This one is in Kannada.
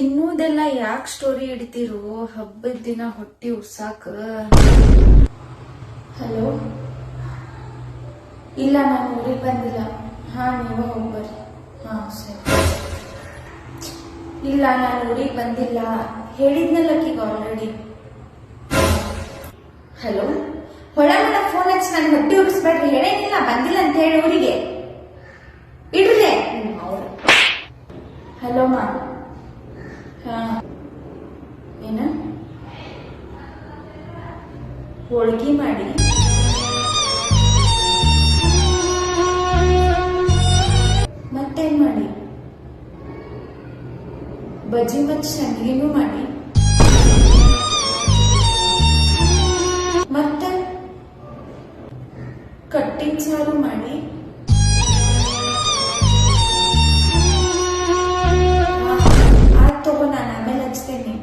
ತಿನ್ನುವುದೆಲ್ಲ ಯಾಕೆ ಸ್ಟೋರಿ ಹಿಡಿತಿರು? ಹಬ್ಬದ ದಿನ ಹೊಟ್ಟಿ ಉರ್ಸಾಕ. ಹಲೋ, ಇಲ್ಲ ನಾನು ಊರಿಗೆ ಬಂದಿಲ್ಲ. ಹಾ, ನೀವ ಹೋಗ್ಬರ್ರಿ. ಹಾ ಸರಿ. ಇಲ್ಲ ನಾನು ಊರಿಗೆ ಬಂದಿಲ್ಲ, ಹೇಳಿದ್ನಲ್ಲಕ್ಕೀಗ ಆಲ್ರೆಡಿ. ಹಲೋ, ಹೊಳಮನ ಫೋನ್ ಹಚ್ಚಿ ನಾನು ಹೊಟ್ಟಿ ಉರಿಸ್ಬೇಡ್ರಿ, ಹೇಳೇನಿಲ್ಲ ಬಂದಿಲ್ಲ ಅಂತ ಹೇಳಿ ಊರಿಗೆ ಇಡ್ರಿ ಅವ್ರು. ಹಲೋ ಮಾ. ಹಾ, ಏನ ಹೋಳ್ಗಿ ಮಾಡಿ ಮತ್ತೇನ್ ಮಾಡಿ? ಬಜ್ಜಿ ಮತ್ತು ಸಂಡಿಗೆನೂ ಮಾಡಿ ಮತ್ತೆ ಕಟ್ಟಿನ ಸಾರು ಮಾಡಿ ಆಯ್ತು ತಗೋ, ನಾನು ಆಮೇಲೆ ಹಚ್ತೇನೆ.